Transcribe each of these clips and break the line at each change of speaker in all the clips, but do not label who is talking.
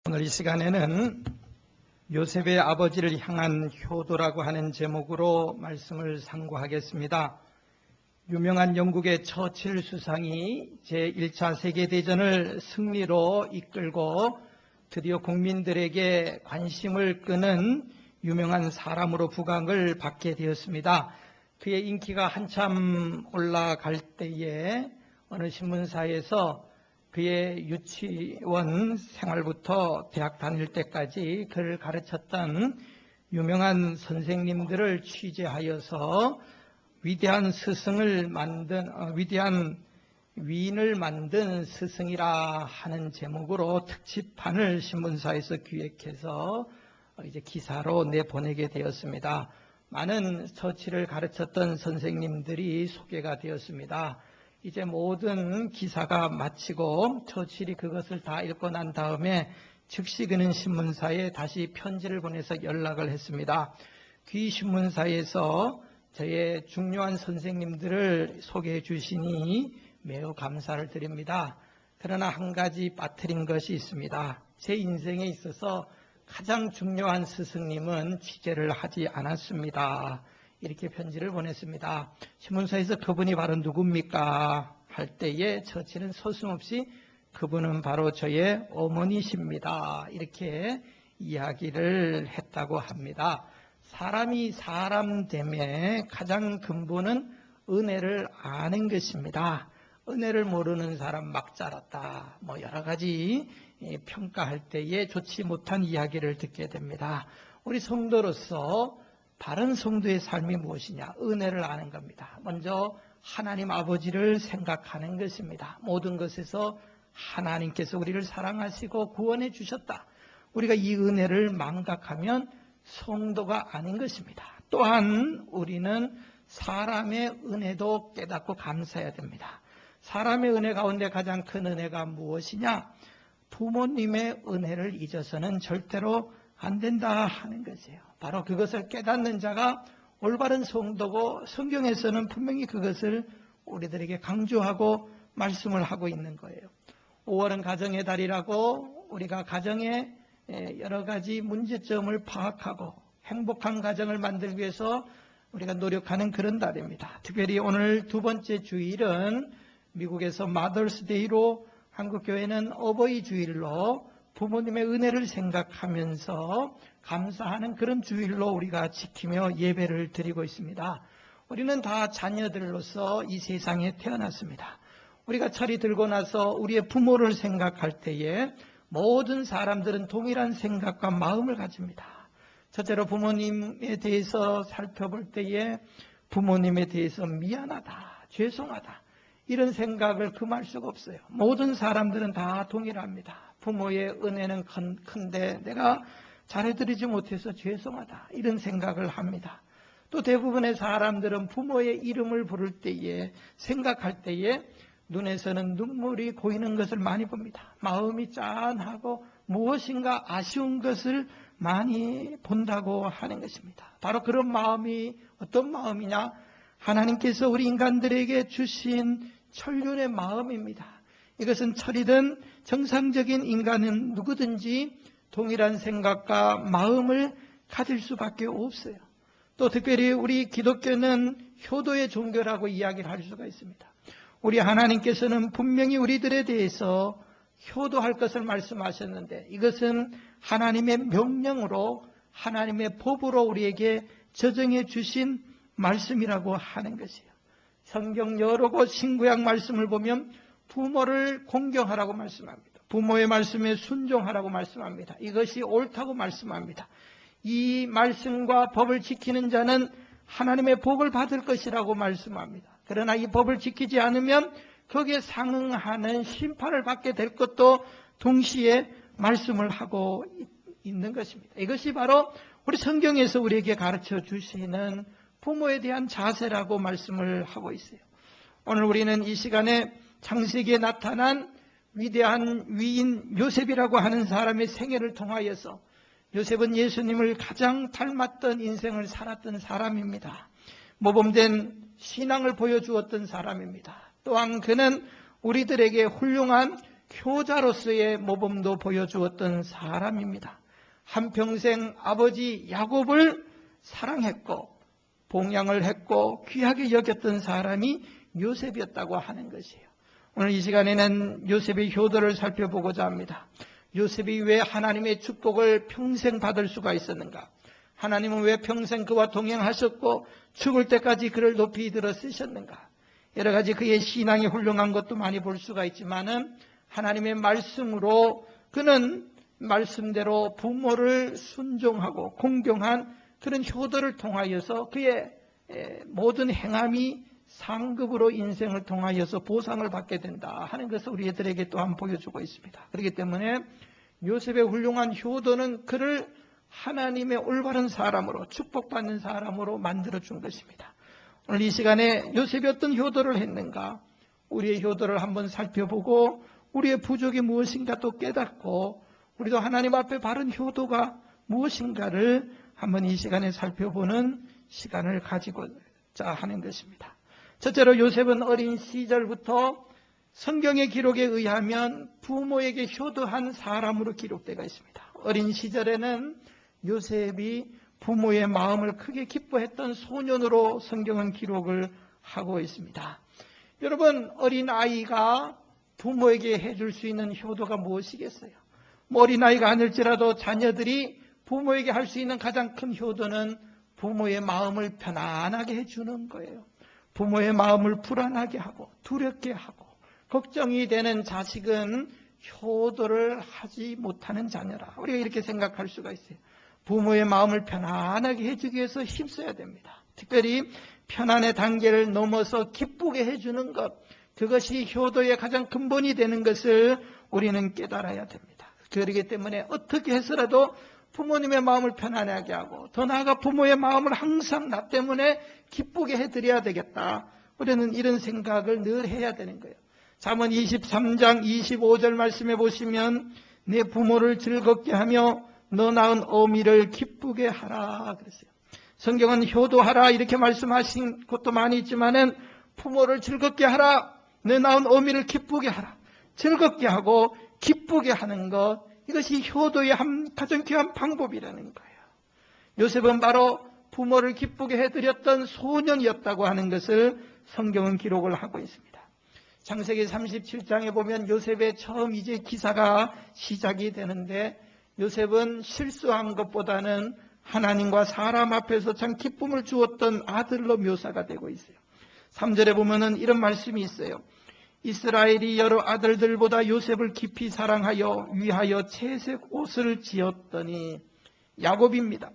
오늘 이 시간에는 요셉의 아버지를 향한 효도라고 하는 제목으로 말씀을 상고하겠습니다. 유명한 영국의 처칠 수상이 제1차 세계대전을 승리로 이끌고 드디어 국민들에게 관심을 끄는 유명한 사람으로 부각을 받게 되었습니다. 그의 인기가 한참 올라갈 때에 어느 신문사에서 그의 유치원 생활부터 대학 다닐 때까지 그를 가르쳤던 유명한 선생님들을 취재하여서 위대한 위인을 만든 스승이라 하는 제목으로 특집판을 신문사에서 기획해서 이제 기사로 내보내게 되었습니다. 많은 처치를 가르쳤던 선생님들이 소개가 되었습니다. 이제 모든 기사가 마치고 처칠이 그것을 다 읽고 난 다음에 즉시 그는 신문사에 다시 편지를 보내서 연락을 했습니다. 그 신문사에서 저의 중요한 선생님들을 소개해 주시니 매우 감사를 드립니다. 그러나 한 가지 빠뜨린 것이 있습니다. 제 인생에 있어서 가장 중요한 스승님은 취재를 하지 않았습니다. 이렇게 편지를 보냈습니다. 신문사에서 그분이 바로 누굽니까? 할 때에 처치는 서슴없이 그분은 바로 저의 어머니십니다. 이렇게 이야기를 했다고 합니다. 사람이 사람 됨의 가장 근본은 은혜를 아는 것입니다. 은혜를 모르는 사람 막 자랐다. 여러 가지 평가할 때에 좋지 못한 이야기를 듣게 됩니다. 우리 성도로서 바른 성도의 삶이 무엇이냐? 은혜를 아는 겁니다. 먼저 하나님 아버지를 생각하는 것입니다. 모든 것에서 하나님께서 우리를 사랑하시고 구원해 주셨다. 우리가 이 은혜를 망각하면 성도가 아닌 것입니다. 또한 우리는 사람의 은혜도 깨닫고 감사해야 됩니다. 사람의 은혜 가운데 가장 큰 은혜가 무엇이냐? 부모님의 은혜를 잊어서는 절대로 안 된다 하는 것이에요. 바로 그것을 깨닫는 자가 올바른 성도고 성경에서는 분명히 그것을 우리들에게 강조하고 말씀을 하고 있는 거예요. 5월은 가정의 달이라고 우리가 가정의 여러 가지 문제점을 파악하고 행복한 가정을 만들기 위해서 우리가 노력하는 그런 달입니다. 특별히 오늘 두 번째 주일은 미국에서 마더스 데이로 한국교회는 어버이 주일로 부모님의 은혜를 생각하면서 감사하는 그런 주일로 우리가 지키며 예배를 드리고 있습니다. 우리는 다 자녀들로서 이 세상에 태어났습니다. 우리가 철이 들고 나서 우리의 부모를 생각할 때에 모든 사람들은 동일한 생각과 마음을 가집니다. 첫째로 부모님에 대해서 살펴볼 때에 부모님에 대해서 미안하다, 죄송하다 이런 생각을 금할 수가 없어요. 모든 사람들은 다 동일합니다. 부모의 은혜는 큰데 내가 잘해드리지 못해서 죄송하다 이런 생각을 합니다. 또 대부분의 사람들은 부모의 이름을 부를 때에 생각할 때에 눈에서는 눈물이 고이는 것을 많이 봅니다. 마음이 짠하고 무엇인가 아쉬운 것을 많이 본다고 하는 것입니다. 바로 그런 마음이 어떤 마음이냐? 하나님께서 우리 인간들에게 주신 천륜의 마음입니다. 이것은 철이든 정상적인 인간은 누구든지 동일한 생각과 마음을 가질 수밖에 없어요. 또 특별히 우리 기독교는 효도의 종교라고 이야기를 할 수가 있습니다. 우리 하나님께서는 분명히 우리들에 대해서 효도할 것을 말씀하셨는데 이것은 하나님의 명령으로 하나님의 법으로 우리에게 저정해 주신 말씀이라고 하는 것이에요. 성경 여러 곳 신구약 말씀을 보면 부모를 공경하라고 말씀합니다. 부모의 말씀에 순종하라고 말씀합니다. 이것이 옳다고 말씀합니다. 이 말씀과 법을 지키는 자는 하나님의 복을 받을 것이라고 말씀합니다. 그러나 이 법을 지키지 않으면 거기에 상응하는 심판을 받게 될 것도 동시에 말씀을 하고 있는 것입니다. 이것이 바로 우리 성경에서 우리에게 가르쳐 주시는 부모에 대한 자세라고 말씀을 하고 있어요. 오늘 우리는 이 시간에 창세기에 나타난 위대한 위인 요셉이라고 하는 사람의 생애를 통하여서 요셉은 예수님을 가장 닮았던 인생을 살았던 사람입니다. 모범된 신앙을 보여주었던 사람입니다. 또한 그는 우리들에게 훌륭한 효자로서의 모범도 보여주었던 사람입니다. 한평생 아버지 야곱을 사랑했고 봉양을 했고 귀하게 여겼던 사람이 요셉이었다고 하는 것이에요. 오늘 이 시간에는 요셉의 효도를 살펴보고자 합니다. 요셉이 왜 하나님의 축복을 평생 받을 수가 있었는가? 하나님은 왜 평생 그와 동행하셨고 죽을 때까지 그를 높이 들어 쓰셨는가? 여러 가지 그의 신앙이 훌륭한 것도 많이 볼 수가 있지만은 하나님의 말씀으로 그는 말씀대로 부모를 순종하고 공경한 그런 효도를 통하여서 그의 모든 행함이 상급으로 인생을 통하여서 보상을 받게 된다 하는 것을 우리들에게 또한 보여주고 있습니다. 그렇기 때문에 요셉의 훌륭한 효도는 그를 하나님의 올바른 사람으로 축복받는 사람으로 만들어준 것입니다. 오늘 이 시간에 요셉이 어떤 효도를 했는가? 우리의 효도를 한번 살펴보고 우리의 부족이 무엇인가 또 깨닫고 우리도 하나님 앞에 바른 효도가 무엇인가를 한번 이 시간에 살펴보는 시간을 가지고자 하는 것입니다. 첫째로 요셉은 어린 시절부터 성경의 기록에 의하면 부모에게 효도한 사람으로 기록되어 있습니다. 어린 시절에는 요셉이 부모의 마음을 크게 기뻐했던 소년으로 성경은 기록을 하고 있습니다. 여러분, 어린아이가 부모에게 해줄 수 있는 효도가 무엇이겠어요? 어린아이가 아닐지라도 자녀들이 부모에게 할 수 있는 가장 큰 효도는 부모의 마음을 편안하게 해주는 거예요. 부모의 마음을 불안하게 하고 두렵게 하고 걱정이 되는 자식은 효도를 하지 못하는 자녀라. 우리가 이렇게 생각할 수가 있어요. 부모의 마음을 편안하게 해주기 위해서 힘써야 됩니다. 특별히 편안의 단계를 넘어서 기쁘게 해주는 것, 그것이 효도의 가장 근본이 되는 것을 우리는 깨달아야 됩니다. 그렇기 때문에 어떻게 해서라도 부모님의 마음을 편안하게 하고 더 나아가 부모의 마음을 항상 나 때문에 기쁘게 해드려야 되겠다. 우리는 이런 생각을 늘 해야 되는 거예요. 잠언 23장 25절 말씀해 보시면 내 부모를 즐겁게 하며 너 낳은 어미를 기쁘게 하라 그랬어요. 성경은 효도하라 이렇게 말씀하신 것도 많이 있지만은 부모를 즐겁게 하라, 내 낳은 어미를 기쁘게 하라. 즐겁게 하고 기쁘게 하는 것, 이것이 효도의 한 가장 귀한 방법이라는 거예요. 요셉은 바로 부모를 기쁘게 해드렸던 소년이었다고 하는 것을 성경은 기록을 하고 있습니다. 창세기 37장에 보면 요셉의 처음 이제 기사가 시작이 되는데 요셉은 실수한 것보다는 하나님과 사람 앞에서 참 기쁨을 주었던 아들로 묘사가 되고 있어요. 3절에 보면은 이런 말씀이 있어요. 이스라엘이 여러 아들들보다 요셉을 깊이 사랑하여 위하여 채색 옷을 지었더니 야곱입니다.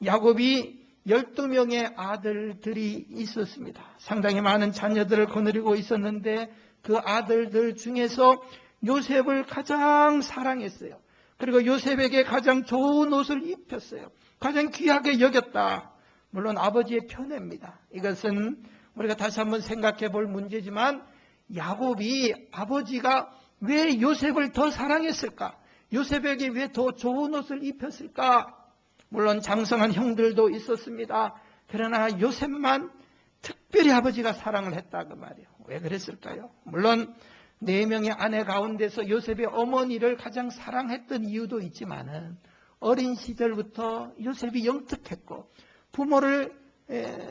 야곱이 12명의 아들들이 있었습니다. 상당히 많은 자녀들을 거느리고 있었는데 그 아들들 중에서 요셉을 가장 사랑했어요. 그리고 요셉에게 가장 좋은 옷을 입혔어요. 가장 귀하게 여겼다. 물론 아버지의 편애입니다. 이것은 우리가 다시 한번 생각해 볼 문제지만 야곱이 아버지가 왜 요셉을 더 사랑했을까? 요셉에게 왜 더 좋은 옷을 입혔을까? 물론 장성한 형들도 있었습니다. 그러나 요셉만 특별히 아버지가 사랑을 했다 그 말이에요. 왜 그랬을까요? 물론 4명의 아내 가운데서 요셉의 어머니를 가장 사랑했던 이유도 있지만은 어린 시절부터 요셉이 영특했고 부모를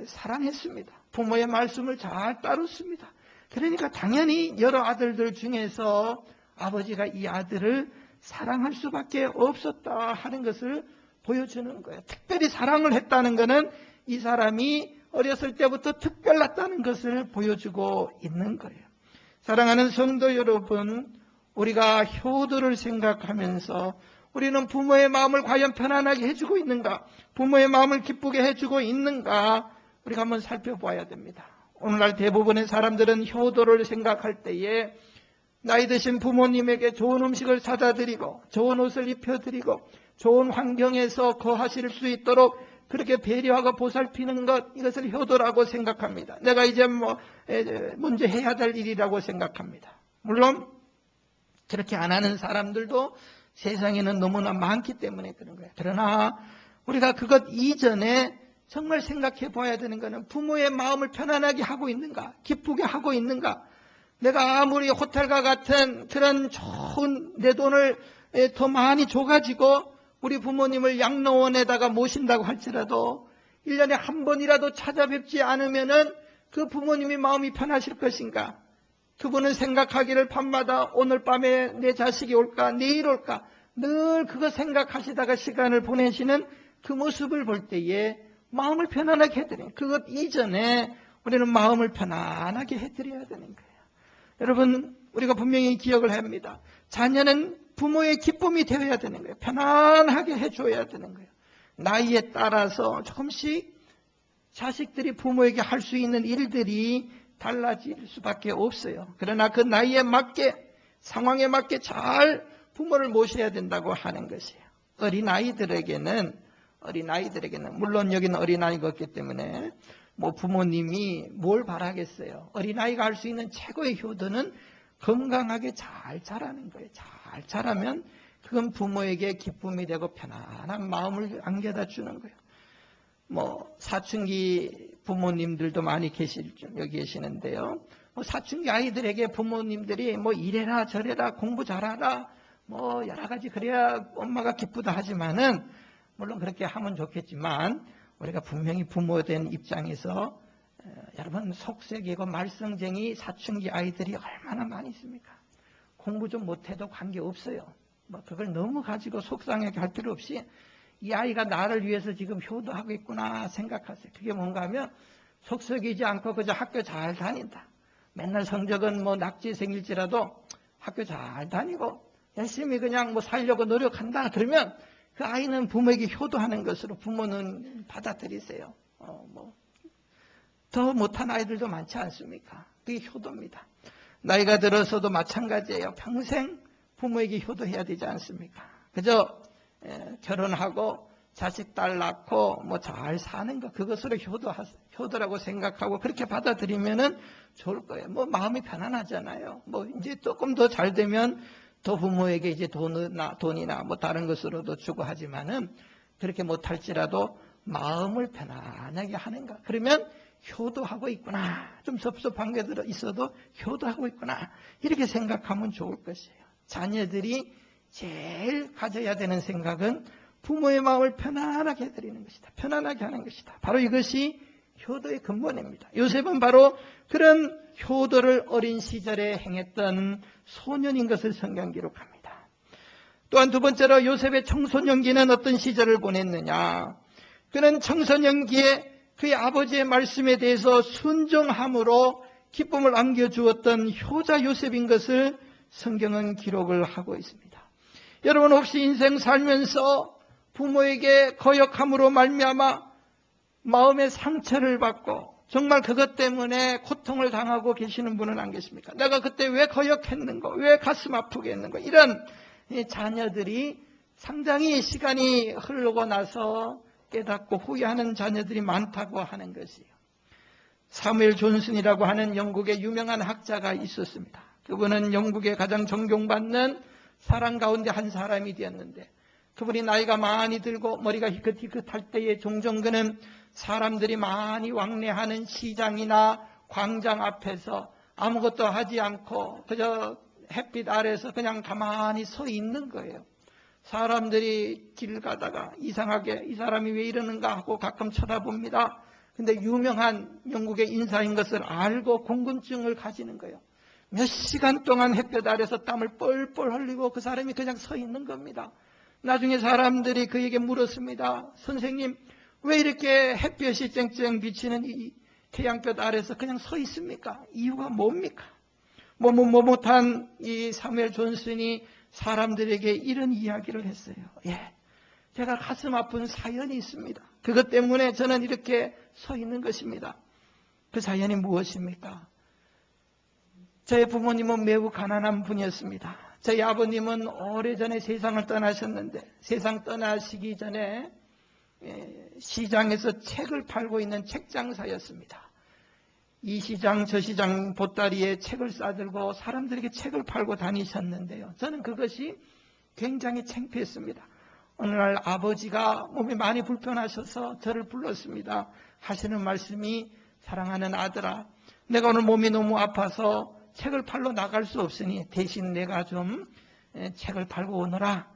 사랑했습니다. 부모의 말씀을 잘 따랐습니다. 그러니까 당연히 여러 아들들 중에서 아버지가 이 아들을 사랑할 수밖에 없었다 하는 것을 보여주는 거예요. 특별히 사랑을 했다는 것은 이 사람이 어렸을 때부터 특별했다는 것을 보여주고 있는 거예요. 사랑하는 성도 여러분, 우리가 효도를 생각하면서 우리는 부모의 마음을 과연 편안하게 해주고 있는가? 부모의 마음을 기쁘게 해주고 있는가? 우리가 한번 살펴봐야 됩니다. 오늘날 대부분의 사람들은 효도를 생각할 때에 나이 드신 부모님에게 좋은 음식을 사다 드리고 좋은 옷을 입혀드리고 좋은 환경에서 거하실 수 있도록 그렇게 배려하고 보살피는 것, 이것을 효도라고 생각합니다. 내가 이제 먼저 해야 될 일이라고 생각합니다. 물론 그렇게 안 하는 사람들도 세상에는 너무나 많기 때문에 그런 거예요. 그러나 우리가 그것 이전에 정말 생각해 봐야 되는 것은 부모의 마음을 편안하게 하고 있는가? 기쁘게 하고 있는가? 내가 아무리 호텔과 같은 그런 좋은 내 돈을 더 많이 줘가지고 우리 부모님을 양로원에다가 모신다고 할지라도 1년에 한 번이라도 찾아뵙지 않으면은 그 부모님이 마음이 편하실 것인가? 그분은 생각하기를 밤마다 오늘 밤에 내 자식이 올까 내일 올까 늘 그거 생각하시다가 시간을 보내시는 그 모습을 볼 때에 마음을 편안하게 해드려요. 그것 이전에 우리는 마음을 편안하게 해드려야 되는 거예요. 여러분, 우리가 분명히 기억을 합니다. 자녀는 부모의 기쁨이 되어야 되는 거예요. 편안하게 해줘야 되는 거예요. 나이에 따라서 조금씩 자식들이 부모에게 할 수 있는 일들이 달라질 수밖에 없어요. 그러나 그 나이에 맞게, 상황에 맞게 잘 부모를 모셔야 된다고 하는 것이에요. 어린아이들에게는 물론 여기는 어린아이가 없기 때문에 뭐 부모님이 뭘 바라겠어요. 어린아이가 할 수 있는 최고의 효도는 건강하게 잘 자라는 거예요. 잘 자라면 그건 부모에게 기쁨이 되고 편안한 마음을 안겨다 주는 거예요. 뭐 사춘기 부모님들도 많이 여기 계시는데요. 뭐 사춘기 아이들에게 부모님들이 뭐 이래라 저래라 공부 잘하라 뭐 여러 가지 그래야 엄마가 기쁘다 하지만은 물론 그렇게 하면 좋겠지만 우리가 분명히 부모된 입장에서 여러분 속색이고 말썽쟁이 사춘기 아이들이 얼마나 많이 있습니까? 공부 좀 못해도 관계없어요. 뭐 그걸 너무 가지고 속상하게 할 필요 없이 이 아이가 나를 위해서 지금 효도하고 있구나 생각하세요. 그게 뭔가 하면 속썩이지 않고 그저 학교 잘 다닌다. 맨날 성적은 뭐 낙지생일지라도 학교 잘 다니고 열심히 그냥 뭐 살려고 노력한다. 그러면 그 아이는 부모에게 효도하는 것으로 부모는 받아들이세요. 더 못한 아이들도 많지 않습니까? 그게 효도입니다. 나이가 들어서도 마찬가지예요. 평생 부모에게 효도해야 되지 않습니까? 그저 결혼하고 자식 딸 낳고 뭐 잘 사는 것 그것으로 효도라고 생각하고 그렇게 받아들이면은 좋을 거예요. 뭐 마음이 편안하잖아요. 뭐 이제 조금 더 잘 되면 더 부모에게 이제 돈이나 뭐 다른 것으로도 주고 하지만은 그렇게 못할지라도 마음을 편안하게 하는가. 그러면 효도하고 있구나. 좀 섭섭한 게 있어도 효도하고 있구나. 이렇게 생각하면 좋을 것이에요. 자녀들이 제일 가져야 되는 생각은 부모의 마음을 편안하게 해드리는 것이다. 편안하게 하는 것이다. 바로 이것이 효도의 근본입니다. 요셉은 바로 그런 효도를 어린 시절에 행했던 소년인 것을 성경 기록합니다. 또한 두 번째로 요셉의 청소년기는 어떤 시절을 보냈느냐. 그는 청소년기에 그의 아버지의 말씀에 대해서 순종함으로 기쁨을 안겨주었던 효자 요셉인 것을 성경은 기록을 하고 있습니다. 여러분 혹시 인생 살면서 부모에게 거역함으로 말미암아 마음의 상처를 받고 정말 그것 때문에 고통을 당하고 계시는 분은 안 계십니까? 내가 그때 왜 거역했는가? 왜 가슴 아프게 했는가? 이런 자녀들이 상당히 시간이 흐르고 나서 깨닫고 후회하는 자녀들이 많다고 하는 것이에요. 사무엘 존슨이라고 하는 영국의 유명한 학자가 있었습니다. 그분은 영국의 가장 존경받는 사람 가운데 한 사람이 되었는데 그분이 나이가 많이 들고 머리가 희끗희끗할 때에 종종 그는 사람들이 많이 왕래하는 시장이나 광장 앞에서 아무것도 하지 않고 그저 햇빛 아래서 그냥 가만히 서 있는 거예요. 사람들이 길 가다가 이상하게 이 사람이 왜 이러는가 하고 가끔 쳐다봅니다. 근데 유명한 영국의 인사인 것을 알고 궁금증을 가지는 거예요. 몇 시간 동안 햇볕 아래서 땀을 뻘뻘 흘리고 그 사람이 그냥 서 있는 겁니다. 나중에 사람들이 그에게 물었습니다. 선생님, 왜 이렇게 햇볕이 쨍쨍 비치는 이 태양볕 아래서 그냥 서 있습니까? 이유가 뭡니까? 못한 이 사무엘 존슨이 사람들에게 이런 이야기를 했어요. 제가 가슴 아픈 사연이 있습니다. 그것 때문에 저는 이렇게 서 있는 것입니다. 그 사연이 무엇입니까? 저희 부모님은 매우 가난한 분이었습니다. 저희 아버님은 오래전에 세상을 떠나셨는데 세상 떠나시기 전에 시장에서 책을 팔고 있는 책장사였습니다. 이 시장 저 시장 보따리에 책을 싸들고 사람들에게 책을 팔고 다니셨는데요. 저는 그것이 굉장히 창피했습니다. 어느 날 아버지가 몸이 많이 불편하셔서 저를 불렀습니다. 하시는 말씀이 사랑하는 아들아, 내가 오늘 몸이 너무 아파서 책을 팔러 나갈 수 없으니 대신 내가 좀 책을 팔고 오너라.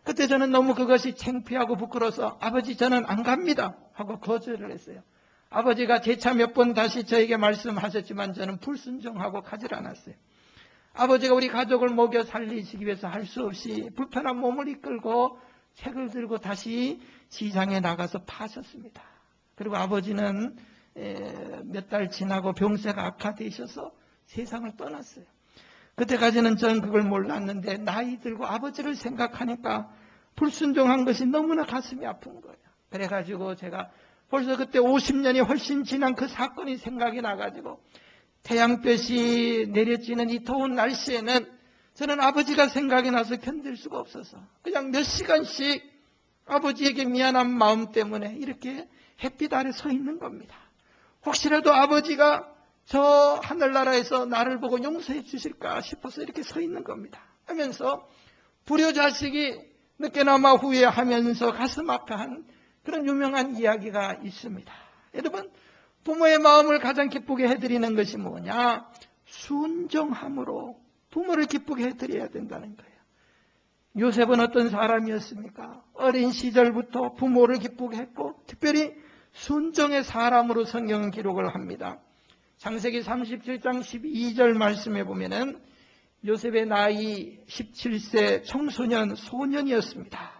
그때 저는 너무 그것이 창피하고 부끄러워서 아버지 저는 안 갑니다 하고 거절을 했어요. 아버지가 재차 몇 번 다시 저에게 말씀하셨지만 저는 불순종하고 가지 않았어요. 아버지가 우리 가족을 먹여 살리시기 위해서 할 수 없이 불편한 몸을 이끌고 책을 들고 다시 시장에 나가서 파셨습니다. 그리고 아버지는 몇 달 지나고 병세가 악화되셔서 세상을 떠났어요. 그때까지는 저는 그걸 몰랐는데 나이 들고 아버지를 생각하니까 불순종한 것이 너무나 가슴이 아픈 거예요. 그래가지고 제가 벌써 그때 50년이 훨씬 지난 그 사건이 생각이 나가지고 태양볕이 내려지는 이 더운 날씨에는 저는 아버지가 생각이 나서 견딜 수가 없어서 그냥 몇 시간씩 아버지에게 미안한 마음 때문에 이렇게 햇빛 아래 서 있는 겁니다. 혹시라도 아버지가 저 하늘나라에서 나를 보고 용서해 주실까 싶어서 이렇게 서 있는 겁니다. 하면서 불효자식이 늦게나마 후회하면서 가슴 아파한 그런 유명한 이야기가 있습니다. 여러분, 부모의 마음을 가장 기쁘게 해드리는 것이 뭐냐? 순종함으로 부모를 기쁘게 해드려야 된다는 거예요. 요셉은 어떤 사람이었습니까? 어린 시절부터 부모를 기쁘게 했고 특별히 순종의 사람으로 성경은 기록을 합니다. 창세기 37장 12절 말씀에 보면은 요셉의 나이 17세 청소년 소년이었습니다.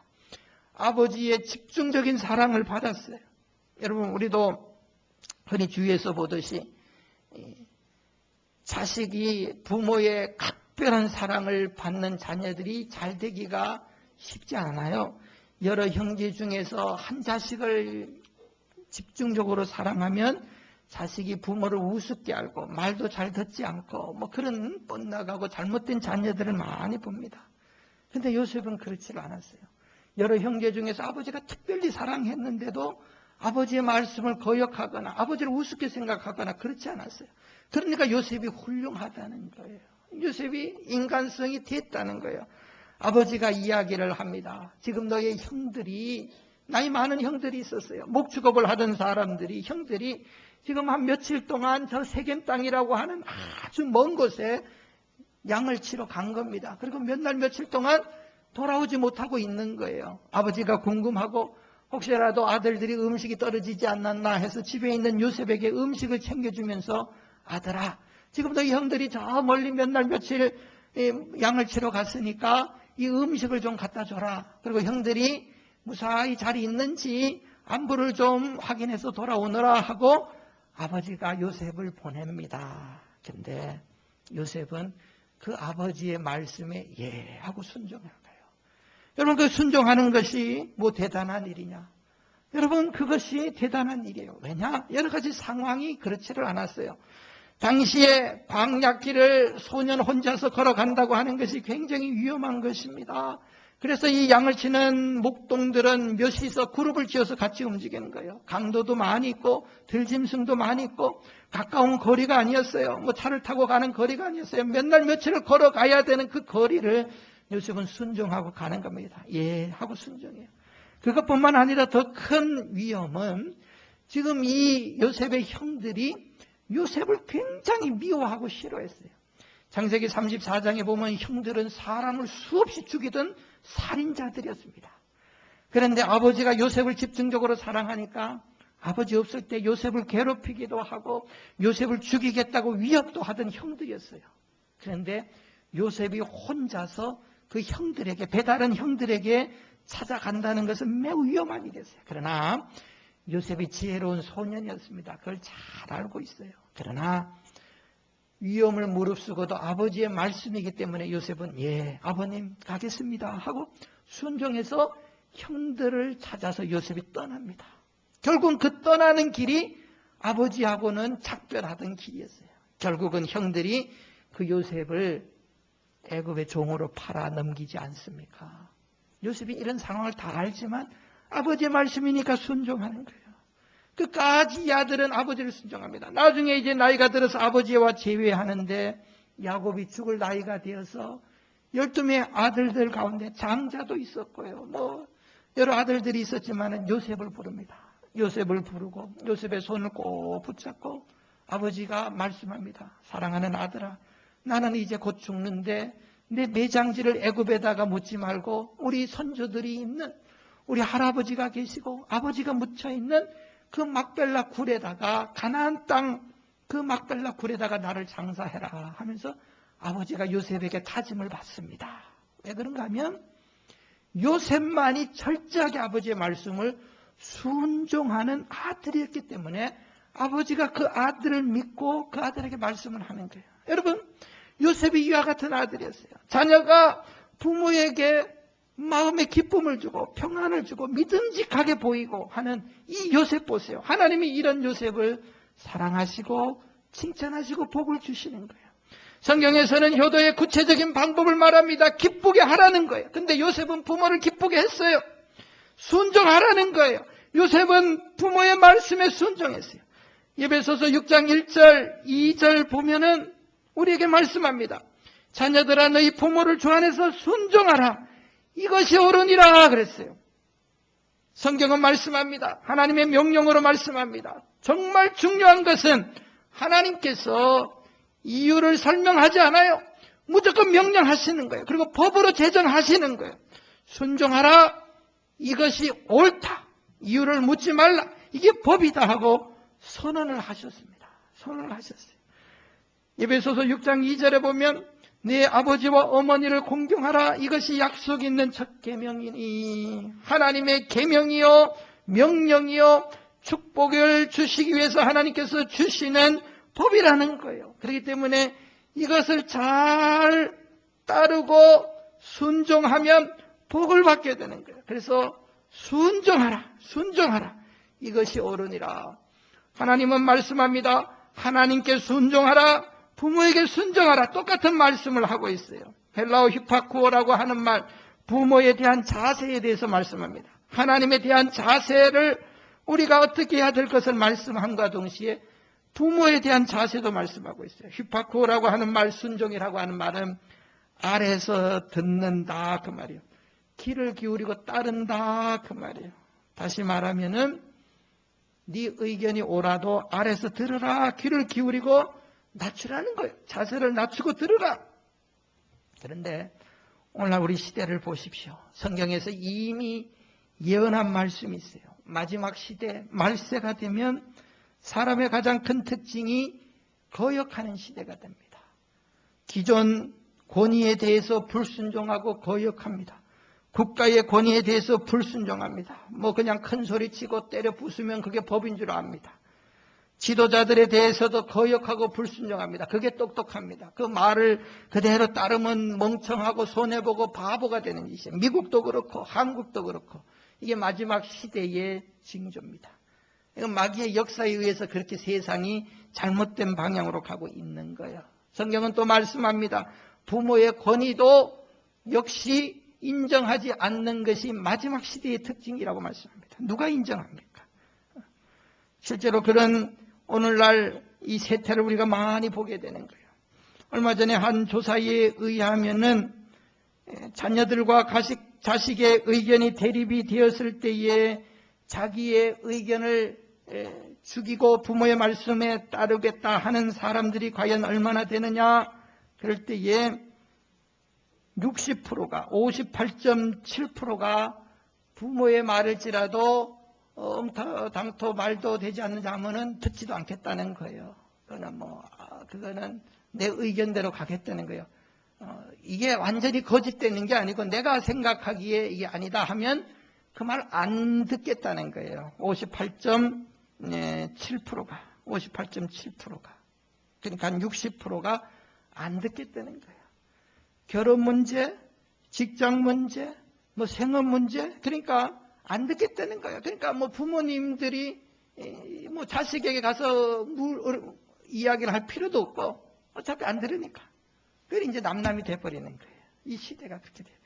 아버지의 집중적인 사랑을 받았어요. 여러분, 우리도 흔히 주위에서 보듯이 자식이 부모의 각별한 사랑을 받는 자녀들이 잘 되기가 쉽지 않아요. 여러 형제 중에서 한 자식을 집중적으로 사랑하면 자식이 부모를 우습게 알고 말도 잘 듣지 않고 뭐 그런 뻔나가고 잘못된 자녀들을 많이 봅니다. 그런데 요셉은 그렇지 않았어요. 여러 형제 중에서 아버지가 특별히 사랑했는데도 아버지의 말씀을 거역하거나 아버지를 우습게 생각하거나 그렇지 않았어요. 그러니까 요셉이 훌륭하다는 거예요. 요셉이 인간성이 됐다는 거예요. 아버지가 이야기를 합니다. 지금 너의 형들이, 나이 많은 형들이 있었어요. 목축업을 하던 사람들이, 형들이 지금 한 며칠 동안 저 세겜 땅이라고 하는 아주 먼 곳에 양을 치러 간 겁니다. 그리고 몇 날 며칠 동안 돌아오지 못하고 있는 거예요. 아버지가 궁금하고 혹시라도 아들들이 음식이 떨어지지 않았나 해서 집에 있는 요셉에게 음식을 챙겨주면서 아들아, 지금 너희 형들이 저 멀리 몇 날 며칠 양을 치러 갔으니까 이 음식을 좀 갖다 줘라. 그리고 형들이 무사히 잘 있는지 안부를 좀 확인해서 돌아오너라 하고 아버지가 요셉을 보냅니다. 근데 요셉은 그 아버지의 말씀에 예 하고 순종한 거예요. 여러분, 그 순종하는 것이 뭐 대단한 일이냐? 여러분, 그것이 대단한 일이에요. 왜냐? 여러 가지 상황이 그렇지를 않았어요. 당시에 광야길을 소년 혼자서 걸어간다고 하는 것이 굉장히 위험한 것입니다. 그래서 이 양을 치는 목동들은 몇이서 그룹을 지어서 같이 움직이는 거예요. 강도도 많이 있고 들짐승도 많이 있고 가까운 거리가 아니었어요. 뭐 차를 타고 가는 거리가 아니었어요. 몇 날 며칠을 걸어가야 되는 그 거리를 요셉은 순종하고 가는 겁니다. 예 하고 순종해요. 그것뿐만 아니라 더 큰 위험은 지금 이 요셉의 형들이 요셉을 굉장히 미워하고 싫어했어요. 창세기 34장에 보면 형들은 사람을 수없이 죽이던 살인자들이었습니다. 그런데 아버지가 요셉을 집중적으로 사랑하니까 아버지 없을 때 요셉을 괴롭히기도 하고 요셉을 죽이겠다고 위협도 하던 형들이었어요. 그런데 요셉이 혼자서 그 형들에게, 배다른 형들에게 찾아간다는 것은 매우 위험한 일이었어요. 그러나 요셉이 지혜로운 소년이었습니다. 그걸 잘 알고 있어요. 그러나 위험을 무릅쓰고도 아버지의 말씀이기 때문에 요셉은 예 아버님 가겠습니다 하고 순종해서 형들을 찾아서 요셉이 떠납니다. 결국은 그 떠나는 길이 아버지하고는 작별하던 길이었어요. 결국은 형들이 그 요셉을 애굽의 종으로 팔아 넘기지 않습니까? 요셉이 이런 상황을 다 알지만 아버지의 말씀이니까 순종하는 거예요. 끝까지 이 아들은 아버지를 순종합니다. 나중에 이제 나이가 들어서 아버지와 재회하는데 야곱이 죽을 나이가 되어서 12명의 아들들 가운데 장자도 있었고요. 뭐 여러 아들들이 있었지만 요셉을 부릅니다. 요셉을 부르고 요셉의 손을 꼭 붙잡고 아버지가 말씀합니다. 사랑하는 아들아, 나는 이제 곧 죽는데 내 매장지를 애굽에다가 묻지 말고 우리 선조들이 있는 우리 할아버지가 계시고 아버지가 묻혀 있는 그 막벨라 굴에다가 가나안 땅 그 막벨라 굴에다가 나를 장사해라 하면서 아버지가 요셉에게 다짐을 받습니다. 왜 그런가 하면 요셉만이 철저하게 아버지의 말씀을 순종하는 아들이었기 때문에 아버지가 그 아들을 믿고 그 아들에게 말씀을 하는 거예요. 여러분, 요셉이 이와 같은 아들이었어요. 자녀가 부모에게 마음의 기쁨을 주고 평안을 주고 믿음직하게 보이고 하는 이 요셉 보세요. 하나님이 이런 요셉을 사랑하시고 칭찬하시고 복을 주시는 거예요. 성경에서는 효도의 구체적인 방법을 말합니다. 기쁘게 하라는 거예요. 근데 요셉은 부모를 기쁘게 했어요. 순종하라는 거예요. 요셉은 부모의 말씀에 순종했어요. 에베소서 6장 1절 2절 보면은 우리에게 말씀합니다. 자녀들아 너희 부모를 주 안에서 순종하라. 이것이 옳으니라 그랬어요. 성경은 말씀합니다. 하나님의 명령으로 말씀합니다. 정말 중요한 것은 하나님께서 이유를 설명하지 않아요. 무조건 명령하시는 거예요. 그리고 법으로 제정하시는 거예요. 순종하라. 이것이 옳다. 이유를 묻지 말라. 이게 법이다 하고 선언을 하셨습니다. 선언을 하셨어요. 에베소서 6장 2절에 보면 네 아버지와 어머니를 공경하라. 이것이 약속 있는 첫 계명이니 하나님의 계명이요 명령이요 축복을 주시기 위해서 하나님께서 주시는 법이라는 거예요. 그렇기 때문에 이것을 잘 따르고 순종하면 복을 받게 되는 거예요. 그래서 순종하라. 순종하라. 이것이 옳으니라. 하나님은 말씀합니다. 하나님께 순종하라. 부모에게 순종하라. 똑같은 말씀을 하고 있어요. 헬라어 휘파쿠오라고 하는 말, 부모에 대한 자세에 대해서 말씀합니다. 하나님에 대한 자세를 우리가 어떻게 해야 될 것을 말씀함과 동시에 부모에 대한 자세도 말씀하고 있어요. 휘파쿠오라고 하는 말, 순종이라고 하는 말은 아래에서 듣는다 그 말이에요. 귀를 기울이고 따른다 그 말이에요. 다시 말하면은 네 의견이 옳아도 아래에서 들으라. 귀를 기울이고 낮추라는 거예요. 자세를 낮추고 들으라. 그런데 오늘날 우리 시대를 보십시오. 성경에서 이미 예언한 말씀이 있어요. 마지막 시대 말세가 되면 사람의 가장 큰 특징이 거역하는 시대가 됩니다. 기존 권위에 대해서 불순종하고 거역합니다. 국가의 권위에 대해서 불순종합니다. 뭐 그냥 큰 소리 치고 때려 부수면 그게 법인 줄 압니다. 지도자들에 대해서도 거역하고 불순종합니다. 그게 똑똑합니다. 그 말을 그대로 따르면 멍청하고 손해보고 바보가 되는 짓이에요. 미국도 그렇고 한국도 그렇고 이게 마지막 시대의 징조입니다. 이건 마귀의 역사에 의해서 그렇게 세상이 잘못된 방향으로 가고 있는 거예요. 성경은 또 말씀합니다. 부모의 권위도 역시 인정하지 않는 것이 마지막 시대의 특징이라고 말씀합니다. 누가 인정합니까? 실제로 그런 오늘날 이 세태를 우리가 많이 보게 되는 거예요. 얼마 전에 한 조사에 의하면은 자녀들과 자식의 의견이 대립이 되었을 때에 자기의 의견을 죽이고 부모의 말씀에 따르겠다 하는 사람들이 과연 얼마나 되느냐? 그럴 때에 60%가 58.7%가 부모의 말을지라도 당토 말도 되지 않는 자면은 듣지도 않겠다는 거예요. 그거는 내 의견대로 가겠다는 거예요. 이게 완전히 거짓되는 게 아니고 내가 생각하기에 이게 아니다 하면 그 말 안 듣겠다는 거예요. 58.7%가 그러니까 60%가 안 듣겠다는 거예요. 결혼 문제, 직장 문제, 뭐 생업 문제, 그러니까 안 듣겠다는 거예요. 그러니까 뭐 부모님들이 뭐 자식에게 가서 이야기를 할 필요도 없고 어차피 안 들으니까. 그래 이제 남남이 돼버리는 거예요. 이 시대가 그렇게 돼요.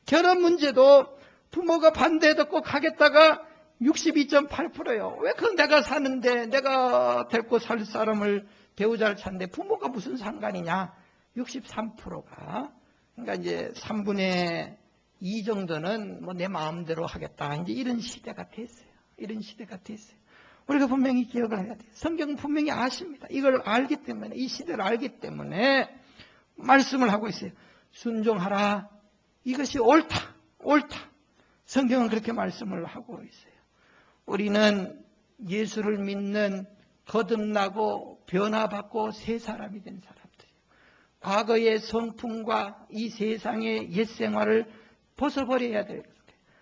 결혼 문제도 부모가 반대해도 꼭 하겠다가 62.8%예요. 왜 그건 내가 사는데 내가 데리고 살 사람을 배우자를 찾는데 부모가 무슨 상관이냐? 63%가 그러니까 이제 3분의 2 정도는 뭐 내 마음대로 하겠다. 이제 이런 시대가 됐어요. 이런 시대가 됐어요. 우리가 분명히 기억을 해야 돼요. 성경은 분명히 아십니다. 이걸 알기 때문에, 이 시대를 알기 때문에 말씀을 하고 있어요. 순종하라. 이것이 옳다. 옳다. 성경은 그렇게 말씀을 하고 있어요. 우리는 예수를 믿는 거듭나고 변화받고 새 사람이 된 사람들이에요. 과거의 성품과 이 세상의 옛 생활을 벗어버려야 돼요.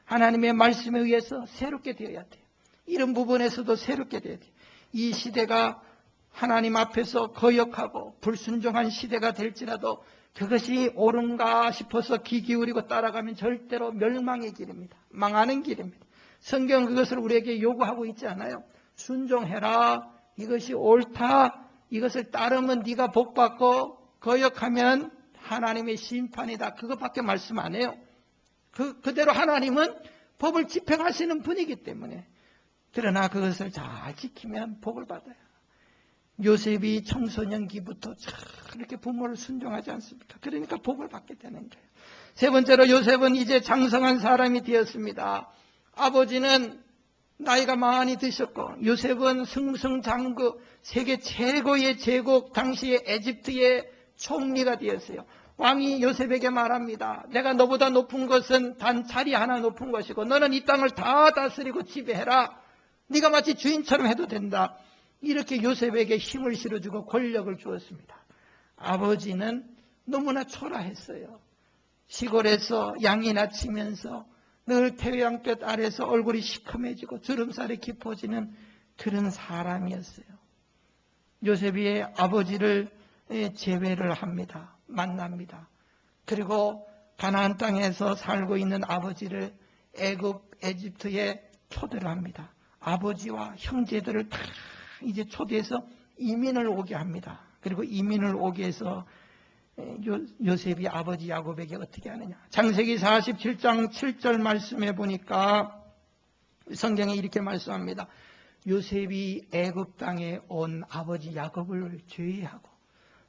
하나님의 말씀에 의해서 새롭게 되어야 돼요. 이런 부분에서도 새롭게 되어야 돼요. 이 시대가 하나님 앞에서 거역하고 불순종한 시대가 될지라도 그것이 옳은가 싶어서 귀 기울이고 따라가면 절대로 멸망의 길입니다. 망하는 길입니다. 성경은 그것을 우리에게 요구하고 있지 않아요. 순종해라. 이것이 옳다. 이것을 따르면 네가 복받고 거역하면 하나님의 심판이다. 그것밖에 말씀 안 해요. 그대로 하나님은 법을 집행하시는 분이기 때문에. 그러나 그것을 잘 지키면 복을 받아요. 요셉이 청소년기부터 이렇게 부모를 순종하지 않습니까? 그러니까 복을 받게 되는 거예요. 세 번째로 요셉은 이제 장성한 사람이 되었습니다. 아버지는 나이가 많이 드셨고 요셉은 승승장구 세계 최고의 제국 당시의 에집트의 총리가 되었어요. 왕이 요셉에게 말합니다. 내가 너보다 높은 것은 단 자리 하나 높은 것이고 너는 이 땅을 다 다스리고 지배해라. 네가 마치 주인처럼 해도 된다. 이렇게 요셉에게 힘을 실어주고 권력을 주었습니다. 아버지는 너무나 초라했어요. 시골에서 양이나 치면서 늘 태양볕 아래서 얼굴이 시커매지고 주름살이 깊어지는 그런 사람이었어요. 요셉이 아버지를 제외를 합니다. 만납니다. 그리고 가나안 땅에서 살고 있는 아버지를 에집트에 초대를 합니다. 아버지와 형제들을 다 이제 초대해서 이민을 오게 합니다. 그리고 이민을 오게 해서 요셉이 아버지 야곱에게 어떻게 하느냐. 창세기 47장 7절 말씀해 보니까 성경에 이렇게 말씀합니다. 요셉이 애굽 땅에 온 아버지 야곱을 제의하고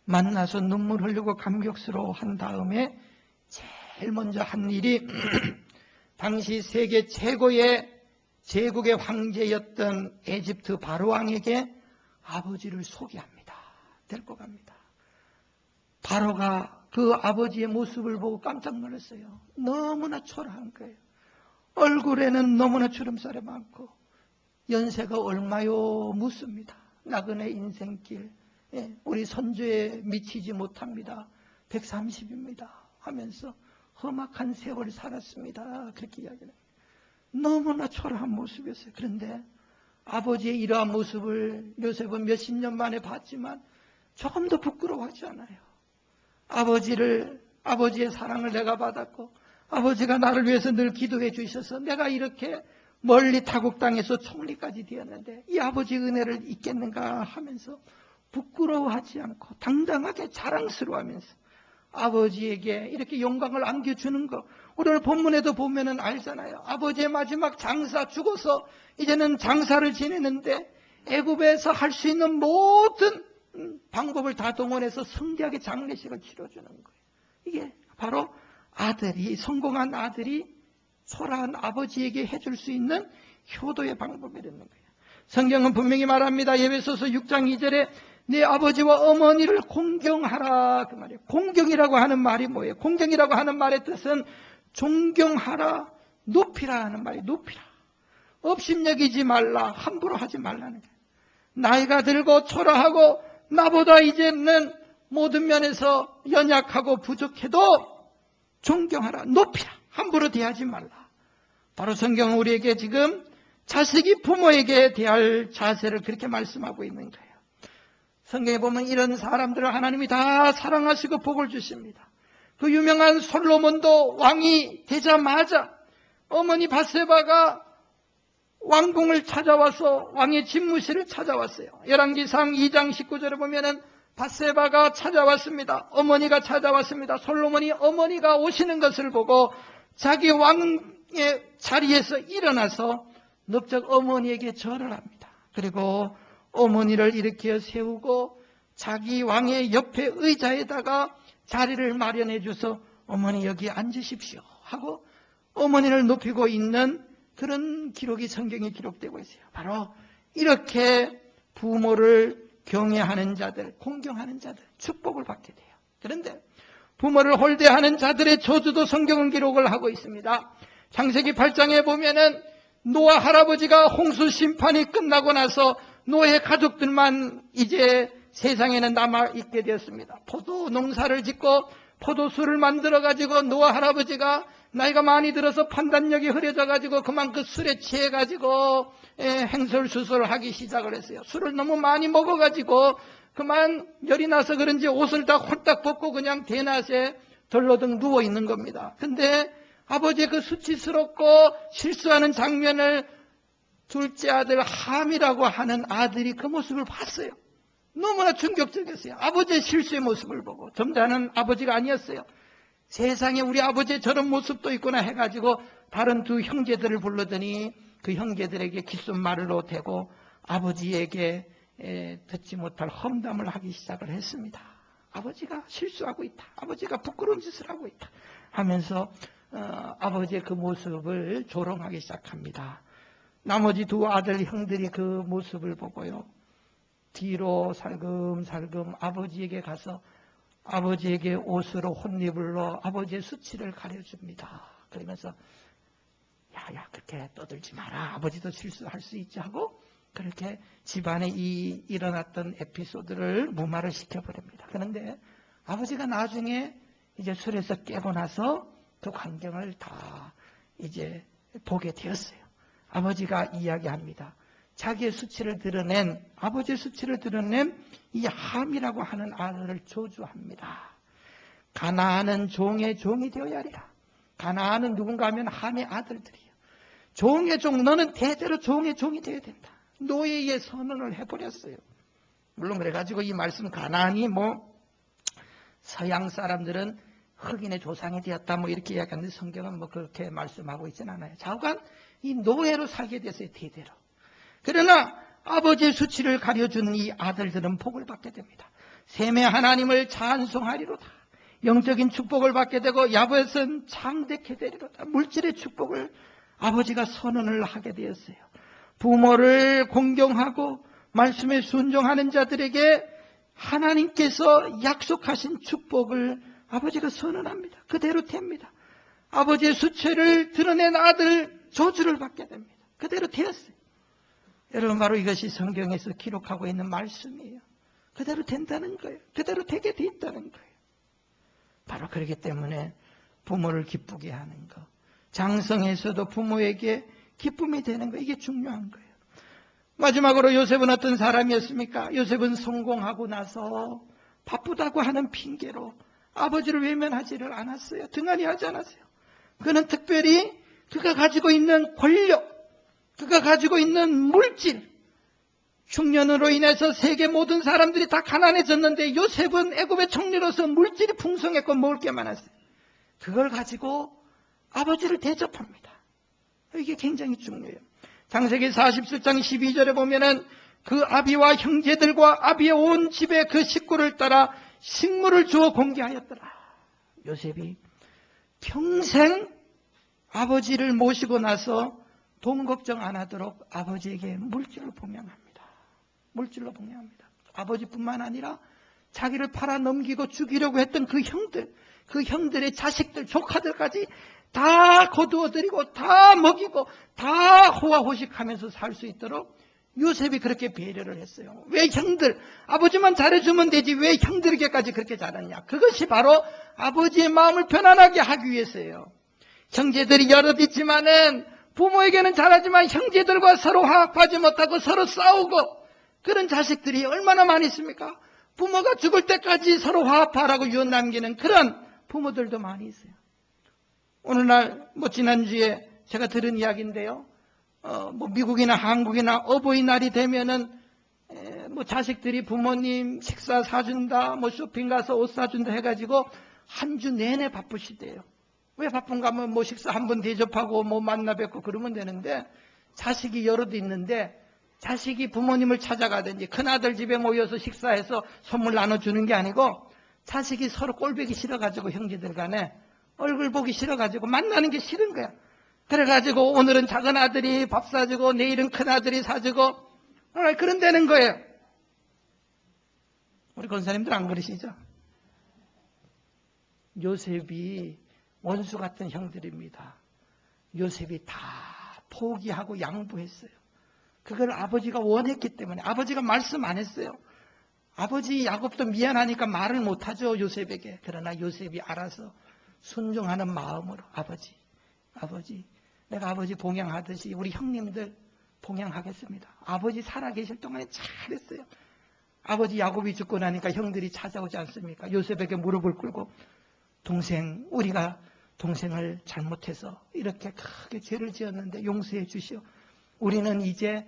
만나서 눈물 흘리고 감격스러워한 다음에 제일 먼저 한 일이 당시 세계 최고의 제국의 황제였던 에집트 바로왕에게 아버지를 소개합니다. 데리고 갑니다. 바로가 그 아버지의 모습을 보고 깜짝 놀랐어요. 너무나 초라한 거예요. 얼굴에는 너무나 주름살이 많고 연세가 얼마요 묻습니다. 나그네 인생길, 우리 선조에 미치지 못합니다. 130입니다 하면서 험악한 세월을 살았습니다. 그렇게 이야기를 해요. 너무나 초라한 모습이었어요. 그런데 아버지의 이러한 모습을 요셉은 몇십 년 만에 봤지만 조금도 부끄러워하지 않아요. 아버지의 사랑을 내가 받았고 아버지가 나를 위해서 늘 기도해 주셔서 내가 이렇게 멀리 타국 땅에서 총리까지 되었는데 이 아버지의 은혜를 잊겠는가 하면서 부끄러워하지 않고 당당하게 자랑스러워하면서 아버지에게 이렇게 영광을 안겨주는 것. 오늘 본문에도 보면은 알잖아요. 아버지의 마지막 장사 죽어서 이제는 장사를 지내는데 애굽에서 할 수 있는 모든 방법을 다 동원해서 성대하게 장례식을 치러주는 거예요. 이게 바로 성공한 아들이 초라한 아버지에게 해줄 수 있는 효도의 방법이라는 거예요. 성경은 분명히 말합니다. 에베소서 6장 2절에 네 아버지와 어머니를 공경하라 그 말이에요. 공경이라고 하는 말이 뭐예요? 공경이라고 하는 말의 뜻은 존경하라, 높이라 하는 말이에요. 높이라. 업신여기지 말라, 함부로 하지 말라는 거예요. 나이가 들고 초라하고 나보다 이제는 모든 면에서 연약하고 부족해도 존경하라, 높이라, 함부로 대하지 말라. 바로 성경은 우리에게 지금 자식이 부모에게 대할 자세를 그렇게 말씀하고 있는 거예요. 성경에 보면 이런 사람들을 하나님이 다 사랑하시고 복을 주십니다. 그 유명한 솔로몬도 왕이 되자마자 어머니 밧세바가 왕궁을 찾아와서 왕의 집무실을 찾아왔어요. 열왕기상 2장 19절에 보면은 밧세바가 찾아왔습니다. 어머니가 찾아왔습니다. 솔로몬이 어머니가 오시는 것을 보고 자기 왕의 자리에서 일어나서 넙적 어머니에게 절을 합니다. 그리고 어머니를 일으켜 세우고 자기 왕의 옆에 의자에다가 자리를 마련해 줘서 어머니 여기 앉으십시오 하고 어머니를 높이고 있는 그런 기록이 성경에 기록되고 있어요. 바로 이렇게 부모를 경외하는 자들, 공경하는 자들 축복을 받게 돼요. 그런데 부모를 홀대하는 자들의 저주도 성경은 기록을 하고 있습니다. 창세기 8장에 보면은 노아 할아버지가 홍수 심판이 끝나고 나서 노아의 가족들만 이제 세상에는 남아있게 되었습니다. 포도 농사를 짓고 포도수를 만들어가지고 노아 할아버지가 나이가 많이 들어서 판단력이 흐려져가지고 그만 그 술에 취해가지고 행설수설을 하기 시작을 했어요. 술을 너무 많이 먹어가지고 그만 열이 나서 그런지 옷을 다 홀딱 벗고 그냥 대낮에 덜러덩 누워있는 겁니다. 근데 아버지의 그 수치스럽고 실수하는 장면을 둘째 아들 함이라고 하는 아들이 그 모습을 봤어요. 너무나 충격적이었어요. 아버지의 실수의 모습을 보고. 점잖은 아버지가 아니었어요. 세상에 우리 아버지의 저런 모습도 있구나 해가지고 다른 두 형제들을 불러더니 그 형제들에게 귓속말로 대고 아버지에게 듣지 못할 험담을 하기 시작을 했습니다. 아버지가 실수하고 있다. 아버지가 부끄러운 짓을 하고 있다. 하면서 아버지의 그 모습을 조롱하기 시작합니다. 나머지 두 아들 형들이 그 모습을 보고요. 뒤로 살금살금 아버지에게 가서 아버지에게 옷으로 혼입을로 아버지의 수치를 가려줍니다. 그러면서 야 그렇게 떠들지 마라. 아버지도 실수할 수 있지 하고 그렇게 집안에 일어났던 에피소드를 무마를 시켜버립니다. 그런데 아버지가 나중에 이제 술에서 깨고 나서 그 광경을 다 이제 보게 되었어요. 아버지가 이야기합니다. 자기의 수치를 드러낸, 아버지의 수치를 드러낸 이 함이라고 하는 아들을 저주합니다. 가나안은 종의 종이 되어야 하리라. 가나안은 누군가 하면 함의 아들들이에요. 종의 종, 너는 대대로 종의 종이 되어야 된다. 노예의 선언을 해버렸어요. 물론 그래가지고 이 말씀 가나안이 서양 사람들은 흑인의 조상이 되었다 이렇게 이야기하는데 성경은 그렇게 말씀하고 있지는 않아요. 좌우간 이 노예로 살게 됐어요. 대대로. 그러나 아버지의 수치를 가려준 이 아들들은 복을 받게 됩니다. 셈의 하나님을 찬송하리로다. 영적인 축복을 받게 되고 야벳은 창대케 되리로다. 물질의 축복을 아버지가 선언을 하게 되었어요. 부모를 공경하고 말씀에 순종하는 자들에게 하나님께서 약속하신 축복을 아버지가 선언합니다. 그대로 됩니다. 아버지의 수치를 드러낸 아들 저주를 받게 됩니다. 그대로 되었어요. 여러분 바로 이것이 성경에서 기록하고 있는 말씀이에요. 그대로 된다는 거예요. 그대로 되게 돼 있다는 거예요. 바로 그렇기 때문에 부모를 기쁘게 하는 것, 장성에서도 부모에게 기쁨이 되는 거, 이게 중요한 거예요. 마지막으로 요셉은 어떤 사람이었습니까? 요셉은 성공하고 나서 바쁘다고 하는 핑계로 아버지를 외면하지를 않았어요. 등한히 하지 않았어요. 그는 특별히 그가 가지고 있는 권력, 그가 가지고 있는 물질, 흉년으로 인해서 세계 모든 사람들이 다 가난해졌는데 요셉은 애굽의 총리로서 물질이 풍성했고 먹을 게 많았어요. 그걸 가지고 아버지를 대접합니다. 이게 굉장히 중요해요. 창세기 47장 12절에 보면은 그 아비와 형제들과 아비의 온 집에 그 식구를 따라 식물을 주어 공개하였더라. 요셉이 평생 아버지를 모시고 나서 돈 걱정 안 하도록 아버지에게 물질로 봉양합니다. 물질로 봉양합니다. 아버지뿐만 아니라 자기를 팔아 넘기고 죽이려고 했던 그 형들, 그 형들의 자식들, 조카들까지 다 거두어드리고 다 먹이고 다 호화호식하면서 살 수 있도록 요셉이 그렇게 배려를 했어요. 왜 형들, 아버지만 잘해주면 되지 왜 형들에게까지 그렇게 잘하냐. 그것이 바로 아버지의 마음을 편안하게 하기 위해서예요. 형제들이 여럿 있지만은 부모에게는 잘하지만 형제들과 서로 화합하지 못하고 서로 싸우고 그런 자식들이 얼마나 많이 있습니까? 부모가 죽을 때까지 서로 화합하라고 유언 남기는 그런 부모들도 많이 있어요. 오늘날 지난주에 제가 들은 이야기인데요. 미국이나 한국이나 어버이날이 되면은 자식들이 부모님 식사 사준다, 쇼핑 가서 옷 사준다 해가지고 한 주 내내 바쁘시대요. 왜 바쁜가 하면 식사 한 번 대접하고 만나 뵙고 그러면 되는데 자식이 여럿 있는데 자식이 부모님을 찾아가든지 큰아들 집에 모여서 식사해서 선물 나눠주는 게 아니고 자식이 서로 꼴보기 싫어가지고 형제들 간에 얼굴 보기 싫어가지고 만나는 게 싫은 거야. 그래가지고 오늘은 작은 아들이 밥 사주고 내일은 큰 아들이 사주고 그런 되는 거예요. 우리 권사님들 안 그러시죠? 요셉이 원수 같은 형들입니다. 요셉이 다 포기하고 양보했어요. 그걸 아버지가 원했기 때문에. 아버지가 말씀 안 했어요. 아버지 야곱도 미안하니까 말을 못하죠, 요셉에게. 그러나 요셉이 알아서 순종하는 마음으로 아버지 내가 아버지 봉양하듯이 우리 형님들 봉양하겠습니다. 아버지 살아계실 동안에 잘했어요. 아버지 야곱이 죽고 나니까 형들이 찾아오지 않습니까? 요셉에게 무릎을 꿇고 동생, 우리가 동생을 잘못해서 이렇게 크게 죄를 지었는데 용서해 주시오. 우리는 이제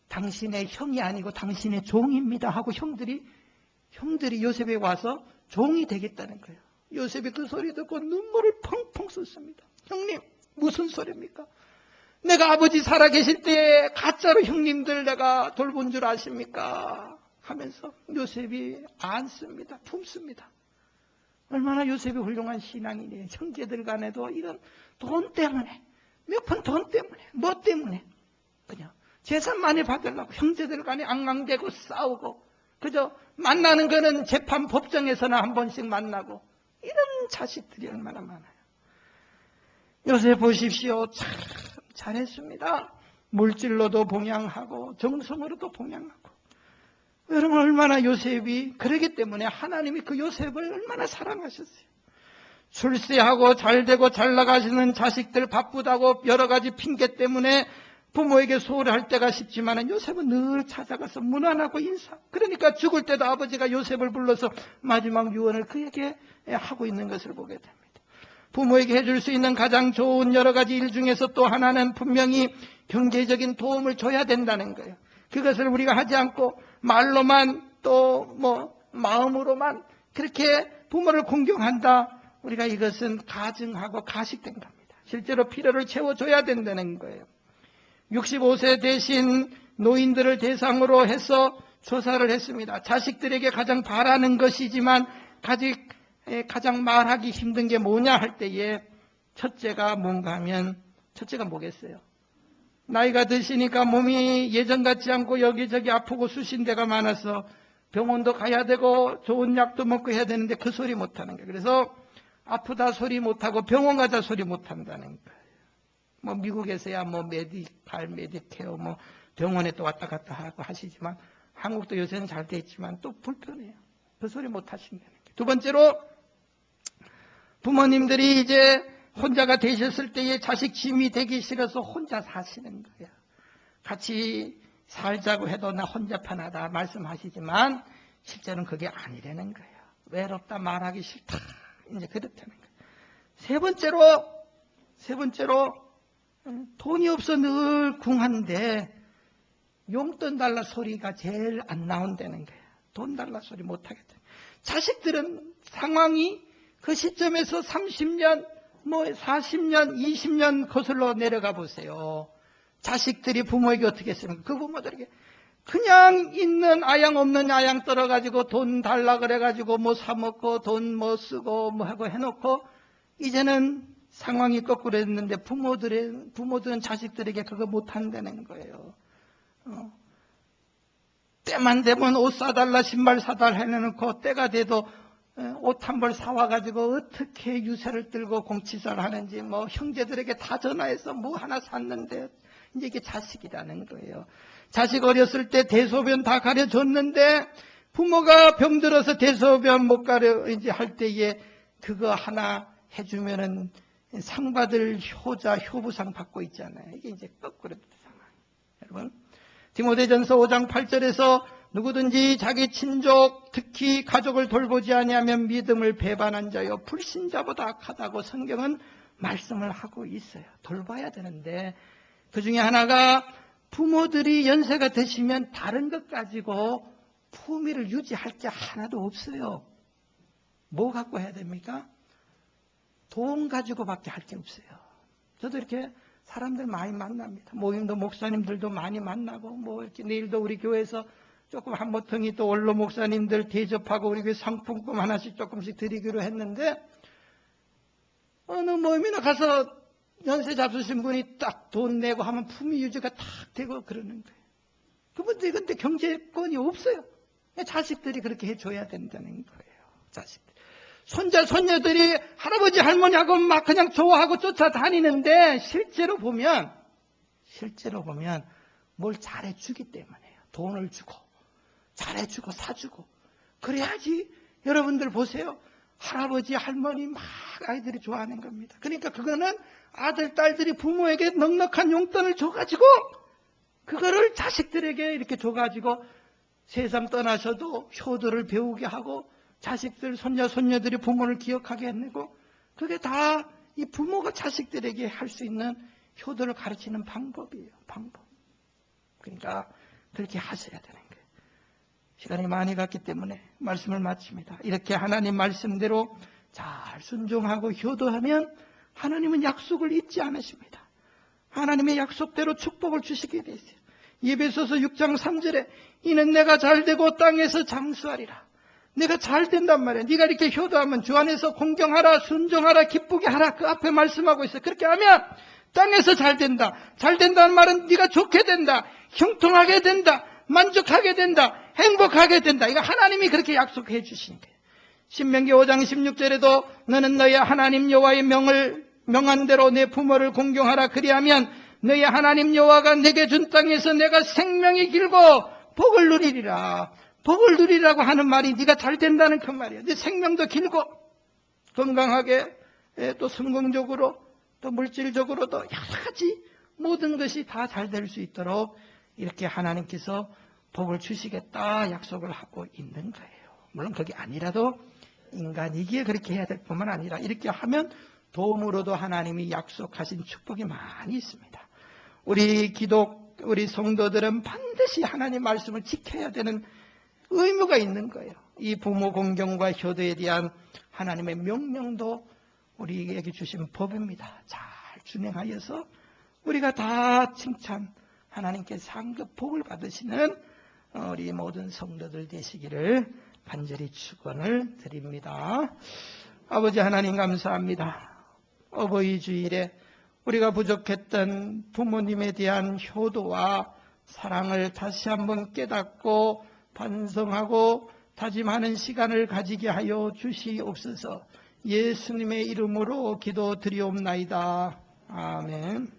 당신의 형이 아니고 당신의 종입니다 하고 형들이 요셉에 와서 종이 되겠다는 거예요. 요셉이 그 소리 듣고 눈물을 펑펑 쏟습니다. 형님, 무슨 소리입니까? 내가 아버지 살아계실 때 가짜로 형님들 내가 돌본 줄 아십니까? 하면서 요셉이 안습니다. 품습니다. 얼마나 요셉이 훌륭한 신앙이니. 형제들 간에도 이런 돈 때문에, 몇 푼 돈 때문에, 뭐 때문에 그냥 재산 많이 받으려고 형제들 간에 앙앙대고 싸우고, 그저 만나는 거는 재판 법정에서나 한 번씩 만나고, 이런 자식들이 얼마나 많아요. 요셉 보십시오. 참 잘했습니다. 물질로도 봉양하고 정성으로도 봉양하고. 여러분, 얼마나 요셉이, 그러기 때문에 하나님이 그 요셉을 얼마나 사랑하셨어요. 출세하고 잘되고 잘나가시는 자식들 바쁘다고 여러 가지 핑계 때문에 부모에게 소홀할 때가 싶지만 요셉은 늘 찾아가서 문안하고 인사. 그러니까 죽을 때도 아버지가 요셉을 불러서 마지막 유언을 그에게 하고 있는 것을 보게 됩니다. 부모에게 해줄 수 있는 가장 좋은 여러 가지 일 중에서 또 하나는 분명히 경제적인 도움을 줘야 된다는 거예요. 그것을 우리가 하지 않고 말로만 또 마음으로만 그렇게 부모를 공경한다. 우리가 이것은 가증하고 가식된 겁니다. 실제로 필요를 채워줘야 된다는 거예요. 65세 되신 노인들을 대상으로 해서 조사를 했습니다. 자식들에게 가장 바라는 것이지만 가장 말하기 힘든 게 뭐냐 할 때에 첫째가 뭔가 하면 첫째가 뭐겠어요? 나이가 드시니까 몸이 예전 같지 않고 여기저기 아프고 쑤신 데가 많아서 병원도 가야 되고 좋은 약도 먹고 해야 되는데 그 소리 못하는 거예요. 그래서 아프다 소리 못하고 병원 가자 소리 못한다는 거예요. 미국에서야 메디케어 병원에 또 왔다 갔다 하고 하시지만 한국도 요새는 잘 돼 있지만 또 불편해요. 그 소리 못 하신다는 거예요. 두 번째로 부모님들이 이제 혼자가 되셨을 때에 자식 짐이 되기 싫어서 혼자 사시는 거예요. 같이 살자고 해도 나 혼자 편하다 말씀하시지만 실제는 그게 아니라는 거예요. 외롭다 말하기 싫다. 이제 그렇다는 거예요. 세 번째로 돈이 없어 늘 궁한데 용돈 달라 소리가 제일 안 나온다는 거예요. 돈 달라 소리 못 하겠다. 자식들은 상황이 그 시점에서 30년, 40년, 20년 거슬러 내려가 보세요. 자식들이 부모에게 어떻게 했습니까? 그 부모들에게 그냥 있는 아양 없는 아양 떨어가지고 돈 달라 그래가지고 사먹고 돈 쓰고 하고 해놓고 이제는 상황이 거꾸로 했는데 부모들은 자식들에게 그거 못한다는 거예요. 때만 되면 옷 사달라 신발 사달라 해놓고 때가 돼도 옷 한 벌 사와가지고 어떻게 유세를 들고 공치사를 하는지 형제들에게 다 전화해서 하나 샀는데 이제 이게 자식이라는 거예요. 자식 어렸을 때 대소변 다 가려줬는데 부모가 병들어서 대소변 못 가려 이제 할 때에 그거 하나 해주면은 상 받을 효부상 받고 있잖아요. 이게 이제 거꾸로 상황. 여러분, 디모데전서 5장 8절에서 누구든지 자기 친족 특히 가족을 돌보지 아니하면 믿음을 배반한 자요 불신자보다 악하다고 성경은 말씀을 하고 있어요. 돌봐야 되는데 그 중에 하나가 부모들이 연세가 드시면 다른 것 가지고 품위를 유지할 게 하나도 없어요. 뭐 갖고 해야 됩니까? 돈 가지고밖에 할 게 없어요. 저도 이렇게 사람들 많이 만납니다. 모임도 목사님들도 많이 만나고 이렇게 내일도 우리 교회에서 조금 한 모퉁이 또 원로 목사님들 대접하고 우리 교회 상품권 하나씩 조금씩 드리기로 했는데 어느 모임이나 가서 연세 잡수신 분이 딱 돈 내고 하면 품위 유지가 딱 되고 그러는 거예요. 그분들이 근데 경제권이 없어요. 자식들이 그렇게 해줘야 된다는 거예요. 자식들. 손자, 손녀들이 할아버지, 할머니하고 막 그냥 좋아하고 쫓아다니는데 실제로 보면 뭘 잘해주기 때문에요. 돈을 주고, 잘해주고, 사주고. 그래야지 여러분들 보세요. 할아버지, 할머니 막 아이들이 좋아하는 겁니다. 그러니까 그거는 아들, 딸들이 부모에게 넉넉한 용돈을 줘가지고 그거를 자식들에게 이렇게 줘가지고 세상 떠나셔도 효도를 배우게 하고 자식들, 손자, 손녀들이 부모를 기억하게 해내고 그게 다 이 부모가 자식들에게 할 수 있는 효도를 가르치는 방법이에요. 방법. 그러니까 그렇게 하셔야 되는 거예요. 시간이 많이 갔기 때문에 말씀을 마칩니다. 이렇게 하나님 말씀대로 잘 순종하고 효도하면 하나님은 약속을 잊지 않으십니다. 하나님의 약속대로 축복을 주시게 돼 있어요. 에베소서 6장 3절에 이는 내가 잘되고 땅에서 장수하리라. 내가 잘 된단 말이야. 네가 이렇게 효도하면 주 안에서 공경하라, 순종하라, 기쁘게 하라. 그 앞에 말씀하고 있어요. 그렇게 하면 땅에서 잘 된다. 잘 된다는 말은 네가 좋게 된다. 형통하게 된다. 만족하게 된다. 행복하게 된다. 이거 하나님이 그렇게 약속해 주시는 거예요. 신명기 5장 16절에도 너는 너희 하나님 여호와의 명한 대로 내 부모를 공경하라. 그리하면 너희 하나님 여호와가 내게 준 땅에서 내가 생명이 길고 복을 누리리라. 복을 누리라고 하는 말이 네가 잘 된다는 그 말이야. 네 생명도 길고 건강하게 또 성공적으로 또 물질적으로도 여러 가지 모든 것이 다 잘 될 수 있도록 이렇게 하나님께서 복을 주시겠다 약속을 하고 있는 거예요. 물론 그게 아니라도 인간이기에 그렇게 해야 될 뿐만 아니라 이렇게 하면 도움으로도 하나님이 약속하신 축복이 많이 있습니다. 우리 성도들은 반드시 하나님 말씀을 지켜야 되는 의무가 있는 거예요. 이 부모 공경과 효도에 대한 하나님의 명령도 우리에게 주신 법입니다. 잘 준행하여서 우리가 다 칭찬 하나님께 상급 복을 받으시는 우리 모든 성도들 되시기를 간절히 축원을 드립니다. 아버지 하나님 감사합니다. 어버이 주일에 우리가 부족했던 부모님에 대한 효도와 사랑을 다시 한번 깨닫고 반성하고 다짐하는 시간을 가지게 하여 주시옵소서. 예수님의 이름으로 기도드리옵나이다. 아멘.